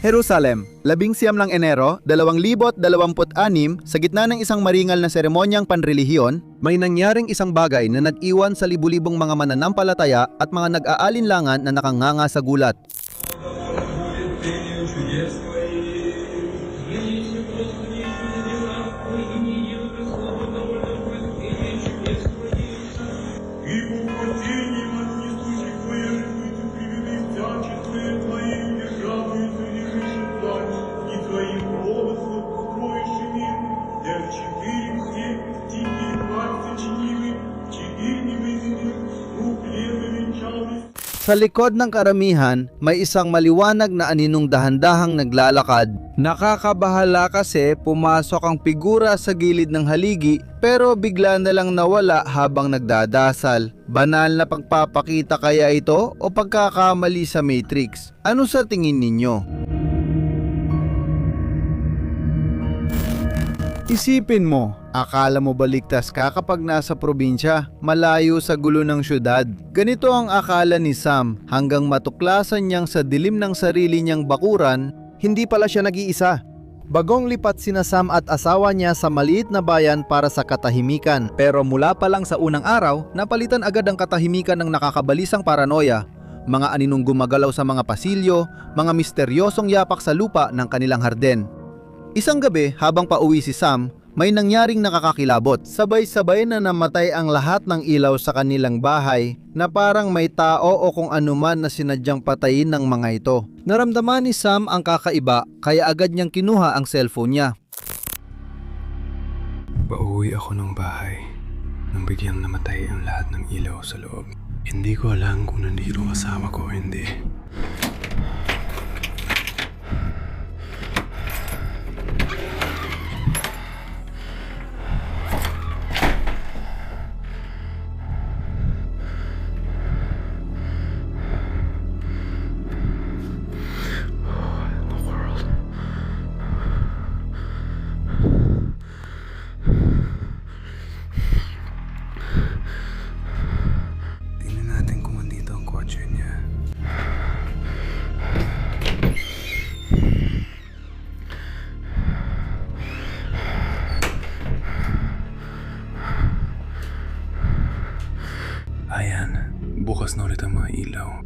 Jerusalem, 19 ng Enero, 2026, sa gitna ng isang maringal na seremonyang panrelihiyon, may nangyaring isang bagay na nag-iwan sa libu-libong mga mananampalataya at mga nag-aalinlangan na nakanganga sa gulat. Sa likod ng karamihan, may isang maliwanag na aninong dahan-dahang naglalakad. Nakakabahala kasi pumasok ang figura sa gilid ng haligi pero bigla na lang nawala habang nagdadasal. Banal na pagpapakita kaya ito o pagkakamali sa Matrix? Ano sa tingin ninyo? Isipin mo, akala mo ba ligtas ka kapag nasa probinsya, malayo sa gulo ng syudad? Ganito ang akala ni Sam hanggang matuklasan niyang sa dilim ng sarili niyang bakuran, hindi pala siya nag-iisa. Bagong lipat sina Sam at asawa niya sa maliit na bayan para sa katahimikan. Pero mula pa lang sa unang araw, napalitan agad ang katahimikan ng nakakabalisang paranoia. Mga aninong gumagalaw sa mga pasilyo, mga misteryosong yapak sa lupa ng kanilang harden. Isang gabi habang pauwi si Sam, may nangyaring nakakakilabot. Sabay-sabay na namatay ang lahat ng ilaw sa kanilang bahay na parang may tao o kung anuman na sinadyang patayin ng mga ito. Naramdaman ni Sam ang kakaiba kaya agad niyang kinuha ang cellphone niya. Pauwi ako ng bahay nang biglang namatay ang lahat ng ilaw sa loob. Hindi ko alam kung nandito kasama ko o hindi. Ayan, bukas na ulit ang mga ilaw.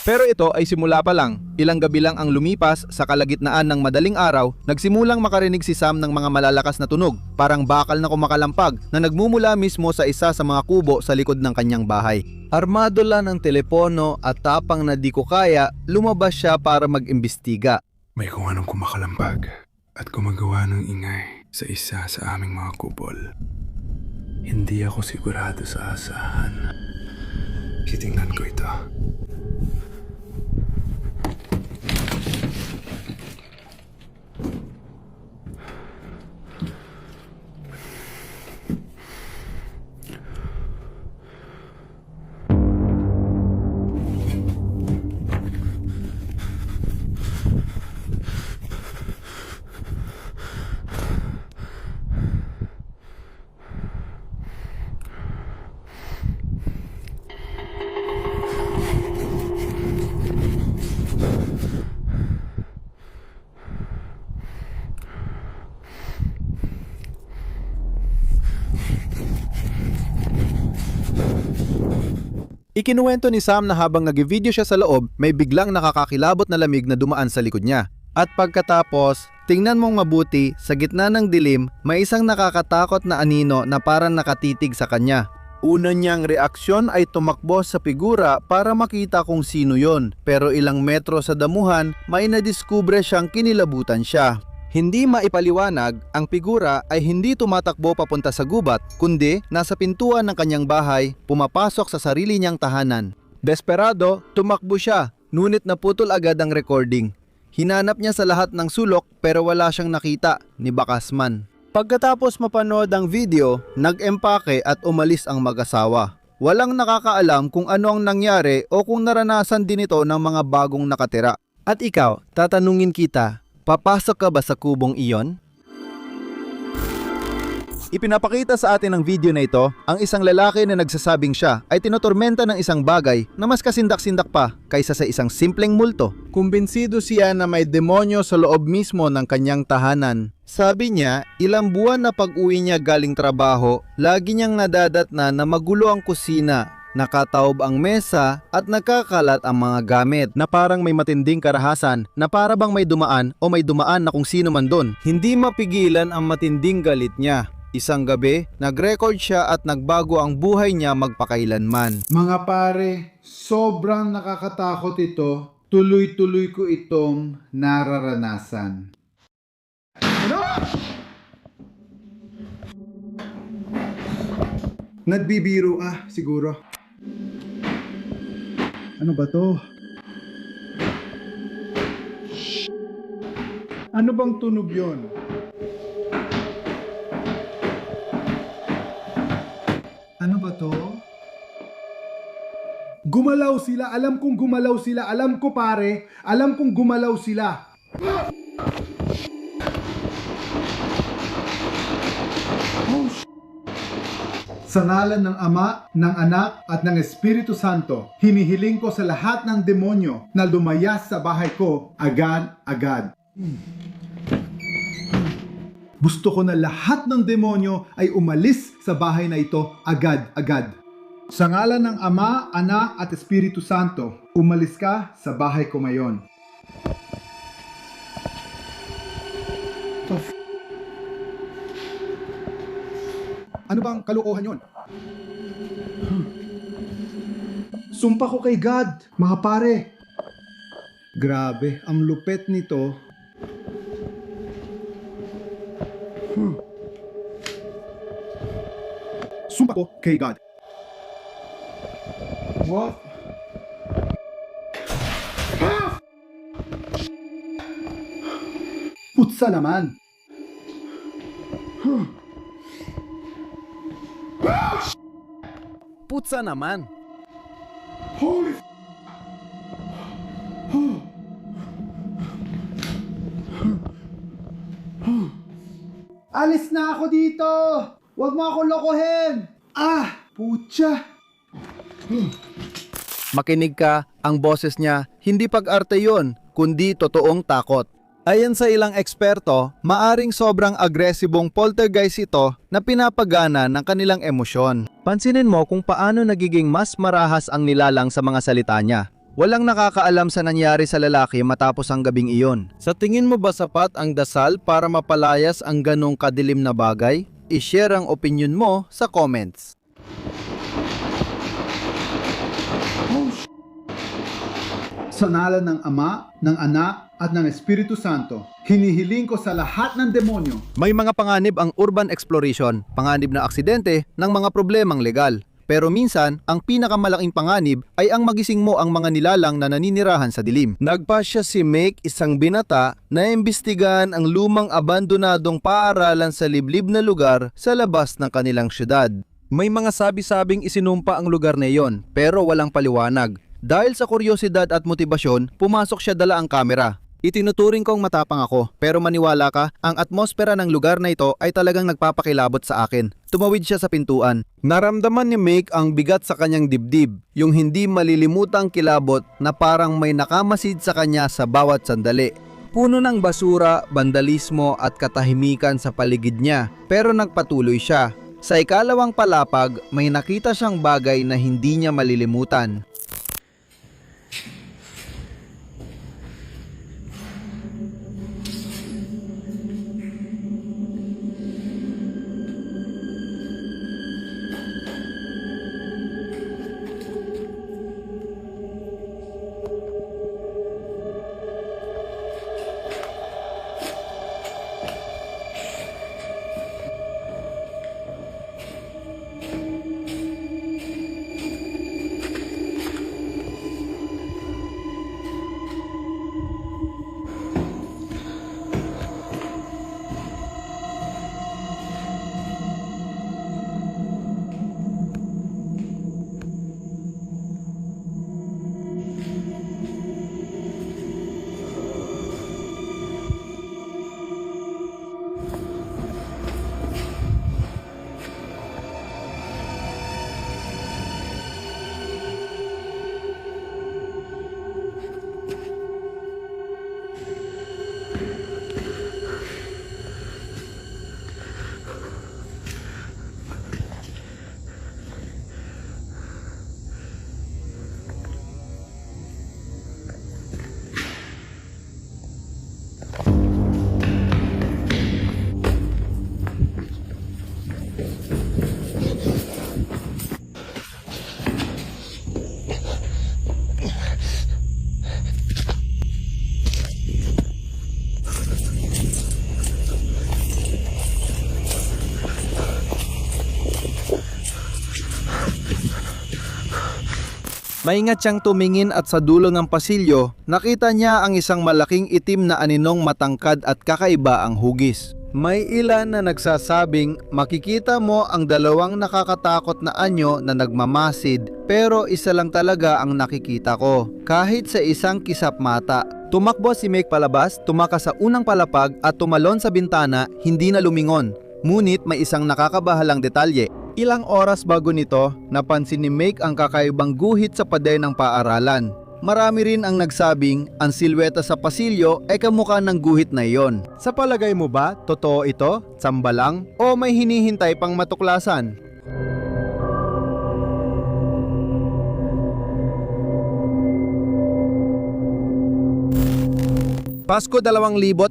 Pero ito ay simula pa lang. Ilang gabi lang ang lumipas sa kalagitnaan ng madaling araw, nagsimulang makarinig si Sam ng mga malalakas na tunog, parang bakal na kumakalampag na nagmumula mismo sa isa sa mga kubo sa likod ng kanyang bahay. Armado lang ng telepono at tapang na di ko kaya, lumabas siya para mag-imbestiga. May kung anong kumakalampag at gumagawa ng ingay sa isa sa aming mga kubol. Hindi ako sigurado sa asahan. Titingnan ko ito. Ikinuwento ni Sam na habang nag-video siya sa loob, may biglang nakakakilabot na lamig na dumaan sa likod niya. At pagkatapos, tingnan mong mabuti, sa gitna ng dilim, may isang nakakatakot na anino na parang nakatitig sa kanya. Una niyang reaksyon ay tumakbo sa figura para makita kung sino yon. Pero ilang metro sa damuhan, may nadiskubre siyang kinilabutan siya. Hindi maipaliwanag, ang figura ay hindi tumatakbo papunta sa gubat, kundi nasa pintuan ng kanyang bahay, pumapasok sa sarili niyang tahanan. Desperado, tumakbo siya, ngunit naputol agad ang recording. Hinanap niya sa lahat ng sulok pero wala siyang nakita, ni Bakasman. Pagkatapos mapanood ang video, nag-empake at umalis ang mag-asawa. Walang nakakaalam kung ano ang nangyari o kung naranasan din ito ng mga bagong nakatira. At ikaw, tatanungin kita, papasok ka ba sa kubong iyon? Ipinapakita sa atin ng video na ito ang isang lalaki na nagsasabing siya ay tinotormenta ng isang bagay na mas kasindak-sindak pa kaysa sa isang simpleng multo. Kumbinsido siya na may demonyo sa loob mismo ng kanyang tahanan. Sabi niya, ilang buwan na pag-uwi niya galing trabaho, lagi niyang nadadatnan na magulo ang kusina, nakataob ang mesa at nakakalat ang mga gamit na parang may matinding karahasan na para bang may dumaan o may dumaan na kung sino man doon. Hindi mapigilan ang matinding galit niya. Isang gabi, nag-record siya at nagbago ang buhay niya magpakailanman. Mga pare, sobrang nakakatakot ito. Tuloy-tuloy ko itong nararanasan. Nagbibiro siguro. Ano ba to? Ano bang tunog yon? Ano ba to? Gumalaw sila. Alam kong gumalaw sila. Alam ko pare. Alam kong gumalaw sila. Sa ngalan ng Ama, ng Anak, at ng Espiritu Santo, hinihiling ko sa lahat ng demonyo na lumayas sa bahay ko agad-agad. Gusto ko na lahat ng demonyo ay umalis sa bahay na ito agad-agad. Sa ngalan ng Ama, Anak, at Espiritu Santo, umalis ka sa bahay ko ngayon. Ano bang kalokohan yon? Sumpa ko kay God, mga pare. Grabe, ang lupet nito. Sumpa ko kay God. What? Putsa naman. Putsa naman. Holy Alis na ako dito! Huwag mo ako lokohin! Putya! Makinig ka, ang boses niya, hindi pag-arte yon, kundi totoong takot. Ayon sa ilang eksperto, maaring sobrang agresibong poltergeist ito na pinapagana ng kanilang emosyon. Pansinin mo kung paano nagiging mas marahas ang nilalang sa mga salita niya. Walang nakakaalam sa nangyari sa lalaki matapos ang gabing iyon. Sa tingin mo ba sapat ang dasal para mapalayas ang ganong kadilim na bagay? I-share ang opinion mo sa comments. Sa ngalan ng Ama, ng Anak, at ng Espiritu Santo, hinihiling ko sa lahat ng demonyo. May mga panganib ang urban exploration, panganib na aksidente ng mga problemang legal. Pero minsan, ang pinakamalaking panganib ay ang magising mo ang mga nilalang na naninirahan sa dilim. Nagpasya si Make, isang binata, na imbestigahan ang lumang abandonadong paaralan sa liblib na lugar sa labas ng kanilang syudad. May mga sabi-sabing isinumpa ang lugar na iyon, pero walang paliwanag. Dahil sa kuryosidad at motibasyon, pumasok siya dala ang kamera. Itinuturing kong matapang ako, pero maniwala ka, ang atmosfera ng lugar na ito ay talagang nagpapakilabot sa akin. Tumawid siya sa pintuan. Naramdaman ni Make ang bigat sa kanyang dibdib, yung hindi malilimutang kilabot na parang may nakamasid sa kanya sa bawat sandali. Puno ng basura, bandalismo at katahimikan sa paligid niya, pero nagpatuloy siya. Sa ikalawang palapag, may nakita siyang bagay na hindi niya malilimutan. Maingat siyang tumingin at sa dulo ng pasilyo, nakita niya ang isang malaking itim na aninong matangkad at kakaiba ang hugis. May ilan na nagsasabing makikita mo ang dalawang nakakatakot na anyo na nagmamasid pero isa lang talaga ang nakikita ko, kahit sa isang kisap mata. Tumakbo si Meg palabas, tumakas sa unang palapag at tumalon sa bintana, hindi na lumingon. Ngunit may isang nakakabahalang detalye. Ilang oras bago nito, napansin ni Meg ang kakaibang guhit sa pader ng paaralan. Marami rin ang nagsabing ang silweta sa pasilyo ay kamukha ng guhit na iyon. Sa palagay mo ba, totoo ito, tsamba lang, o may hinihintay pang matuklasan? Pasko 2022,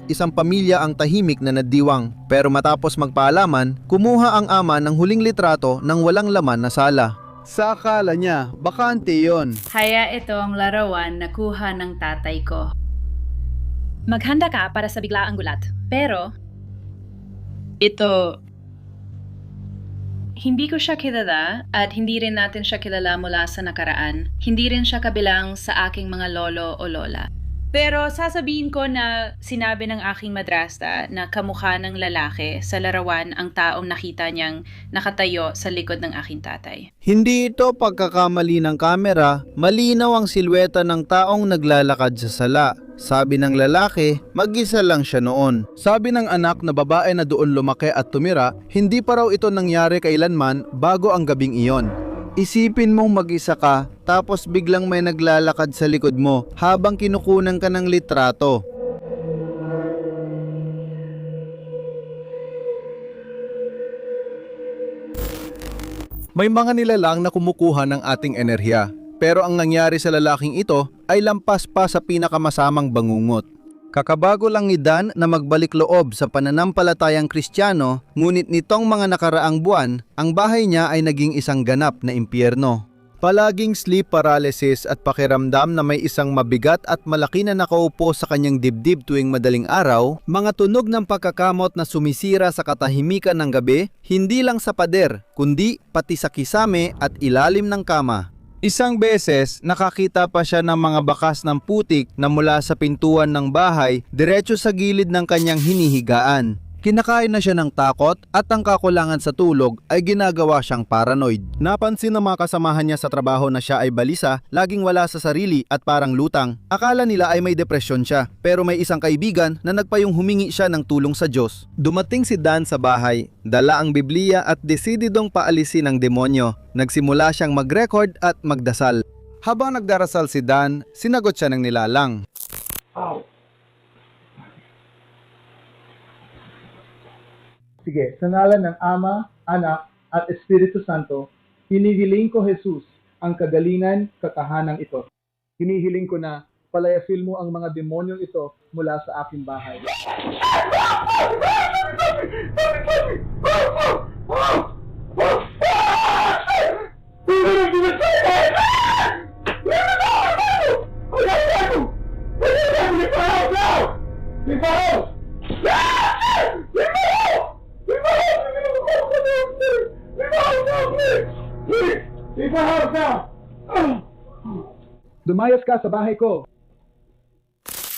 isang pamilya ang tahimik na nadiwang. Pero matapos magpaalaman, kumuha ang ama ng huling litrato ng walang laman na sala. Sa akala niya, bakante yon. Kaya ito ang larawan na kuha ng tatay ko. Maghanda ka para sa biglaang gulat. Pero, Ito, hindi ko siya kilala at hindi rin natin siya kilala mula sa nakaraan. Hindi rin siya kabilang sa aking mga lolo o lola. Pero sasabihin ko na sinabi ng aking madrasta na kamukha ng lalaki sa larawan ang taong nakita niyang nakatayo sa likod ng aking tatay. Hindi ito pagkakamali ng kamera, malinaw ang silweta ng taong naglalakad sa sala. Sabi ng lalaki, mag-isa lang siya noon. Sabi ng anak na babae na doon lumaki at tumira, hindi pa raw ito nangyari kailanman bago ang gabing iyon. Isipin mong mag-isa ka, tapos biglang may naglalakad sa likod mo habang kinukunan ka ng litrato. May mga nilalang na kumukuha ng ating enerhiya, pero ang nangyari sa lalaking ito ay lampas pa sa pinakamasamang bangungot. Kakabago lang ni Dan na magbalik loob sa pananampalatayang Kristiyano, ngunit nitong mga nakaraang buwan, ang bahay niya ay naging isang ganap na impyerno. Palaging sleep paralysis at pakiramdam na may isang mabigat at malaki na nakaupo sa kanyang dibdib tuwing madaling araw, mga tunog ng pagkakamot na sumisira sa katahimikan ng gabi, hindi lang sa pader, kundi pati sa kisame at ilalim ng kama. Isang beses, nakakita pa siya ng mga bakas ng putik na mula sa pintuan ng bahay diretso sa gilid ng kanyang hinihigaan. Kinakain na siya ng takot at ang kakulangan sa tulog ay ginagawa siyang paranoid. Napansin ng mga kasamahan niya sa trabaho na siya ay balisa, laging wala sa sarili at parang lutang. Akala nila ay may depresyon siya, pero may isang kaibigan na nagpayong humingi siya ng tulong sa Diyos. Dumating si Dan sa bahay, dala ang Biblia at desididong paalisin ang demonyo. Nagsimula siyang mag-record at magdasal. Habang nagdarasal si Dan, sinagot siya ng nilalang. Sige, sa ngalan ng Ama, Anak, at Espiritu Santo, hinihiling ko Jesus ang kagalingan, katahanan ito. Hinihiling ko na palayasin mo ang mga demonyong ito mula sa aking bahay. Dumayas ka sa bahay ko.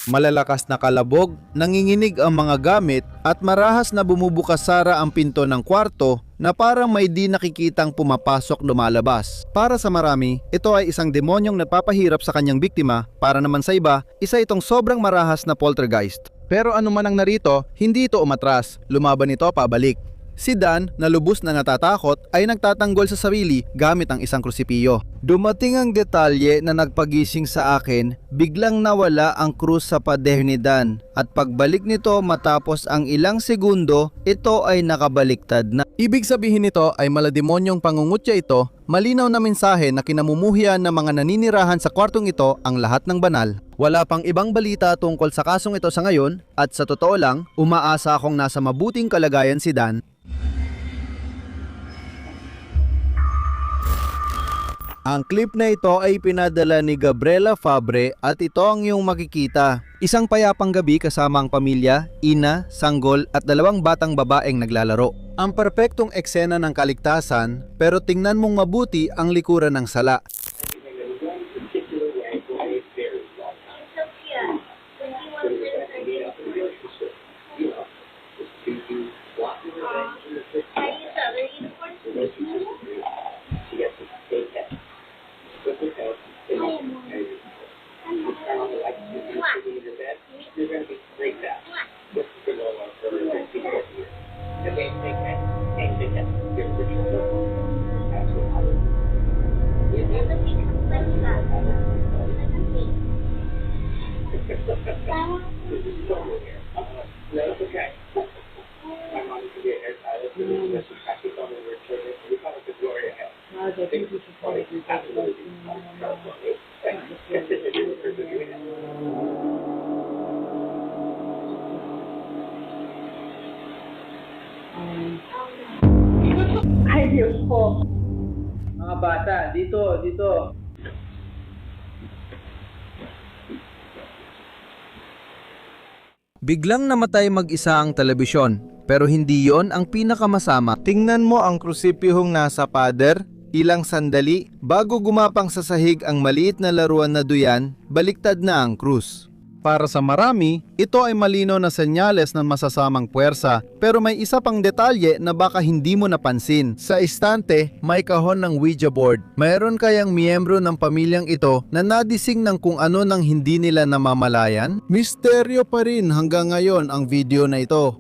Malalakas na kalabog, nanginginig ang mga gamit at marahas na bumubukas sara ang pinto ng kwarto na parang may di nakikitang pumapasok lumalabas. Para sa marami, ito ay isang demonyong nagpapahirap sa kanyang biktima, para naman sa iba, isa itong sobrang marahas na poltergeist. Pero ano man ang narito, hindi ito umatras, lumaban ito pabalik. Si Dan, na lubos na natatakot, ay nagtatanggol sa sarili gamit ang isang krusipiyo. Dumating ang detalye na nagpagising sa akin, biglang nawala ang krus sa pader ni Dan at pagbalik nito matapos ang ilang segundo, ito ay nakabaliktad na. Ibig sabihin nito ay malademonyong pangungutya ito, malinaw na mensahe na kinamumuhian ng mga naninirahan sa kwartong ito ang lahat ng banal. Wala pang ibang balita tungkol sa kasong ito sa ngayon at sa totoo lang, umaasa akong nasa mabuting kalagayan si Dan. Ang clip na ito ay pinadala ni Gabriela Fabre at ito ang iyong makikita. Isang payapang gabi kasama ang pamilya, ina, sanggol at dalawang batang babaeng naglalaro. Ang perpektong eksena ng kaligtasan, pero tingnan mong mabuti ang likuran ng sala. Ay, Diyos ko. Mga bata, dito. Biglang namatay mag-isa ang telebisyon, pero hindi yon ang pinakamasama. Tingnan mo ang krusipihong nasa pader, ilang sandali, bago gumapang sa sahig ang maliit na laruan na duyan, baliktad na ang krus. Para sa marami, ito ay malinaw na senyales ng masasamang puwersa, pero may isa pang detalye na baka hindi mo napansin. Sa istante, may kahon ng Ouija board. Mayroon kayang miyembro ng pamilyang ito na nadising ng kung ano nang hindi nila namamalayan? Misteryo pa rin hanggang ngayon ang video na ito.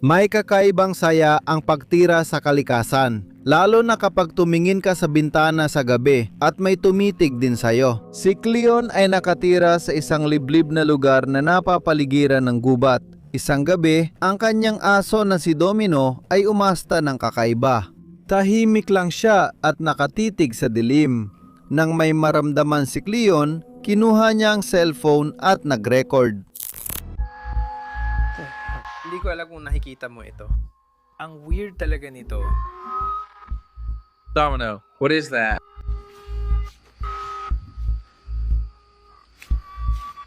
May kakaibang saya ang pagtira sa kalikasan, lalo na kapag tumingin ka sa bintana sa gabi at may tumitig din sa'yo. Si Cleon ay nakatira sa isang liblib na lugar na napapaligiran ng gubat. Isang gabi, ang kanyang aso na si Domino ay umasta ng kakaiba. Tahimik lang siya at nakatitig sa dilim. Nang may maramdaman si Cleon, kinuha niya ang cellphone at nag-record. Hindi ko alam kung nakikita mo ito. Ang weird talaga nito. Domino, what is that?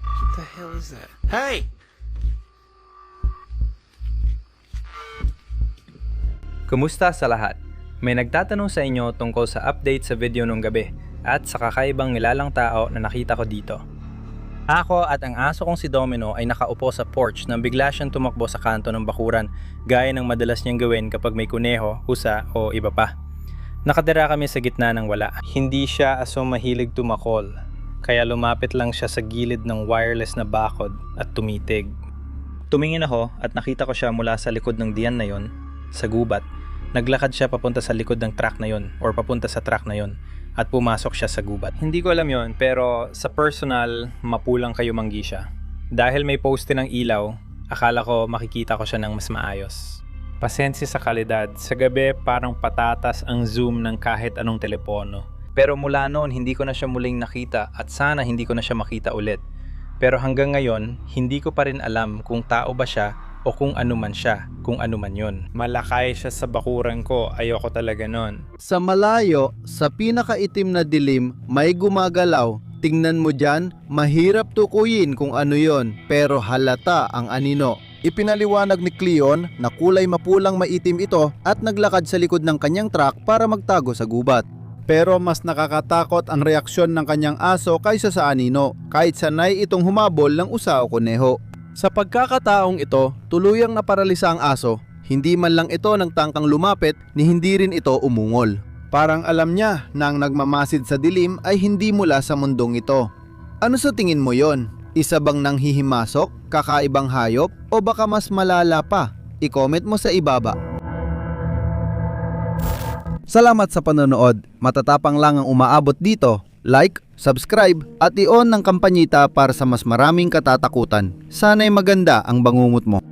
What the hell is that? Hey! Kumusta sa lahat? May nagtatanong sa inyo tungkol sa update sa video nung gabi at sa kakaibang nilalang tao na nakita ko dito. Ako at ang aso kong si Domino ay nakaupo sa porch nang bigla siyang tumakbo sa kanto ng bakuran gaya ng madalas niyang gawin kapag may kuneho, usa o iba pa. Nakatira kami sa gitna ng wala. Hindi siya aso mahilig tumakol, kaya lumapit lang siya sa gilid ng wireless na bakod at tumitig. Tumingin ako at nakita ko siya mula sa likod ng diyan na yon, sa gubat. Naglakad siya papunta sa likod ng truck na yon or papunta sa truck na yon at pumasok siya sa gubat. Hindi ko alam yon, pero sa personal, mapulang kayo manggi siya. Dahil may poste ng ilaw, akala ko makikita ko siya ng mas maayos. Pasensya sa kalidad, sa gabi parang patatas ang zoom ng kahit anong telepono. Pero mula noon hindi ko na siya muling nakita at sana hindi ko na siya makita ulit. Pero hanggang ngayon, hindi ko pa rin alam kung tao ba siya o kung ano man siya, kung ano man yun. Malakay siya sa bakuran ko, ayoko talaga nun. Sa malayo, sa pinakaitim na dilim, may gumagalaw. Tingnan mo dyan, mahirap tukuyin kung ano yon, pero halata ang anino. Ipinaliwanag ni Cleon na kulay mapulang maitim ito at naglakad sa likod ng kanyang truck para magtago sa gubat. Pero mas nakakatakot ang reaksyon ng kanyang aso kaysa sa anino, kahit sanay itong humabol ng usa o kuneho. Sa pagkakataong ito, tuluyang naparalisa ang aso. Hindi man lang ito nagtangkang lumapit ni hindi rin ito umungol. Parang alam niya na ang nagmamasid sa dilim ay hindi mula sa mundong ito. Ano sa tingin mo yon? Isa bang nanghihimasok, kakaibang hayop, o baka mas malala pa? I-comment mo sa ibaba. Salamat sa panonood. Matatapang lang ang umaabot dito. Like, subscribe, at i-on ng kampanita para sa mas maraming katatakutan. Sana'y maganda ang bangungot mo.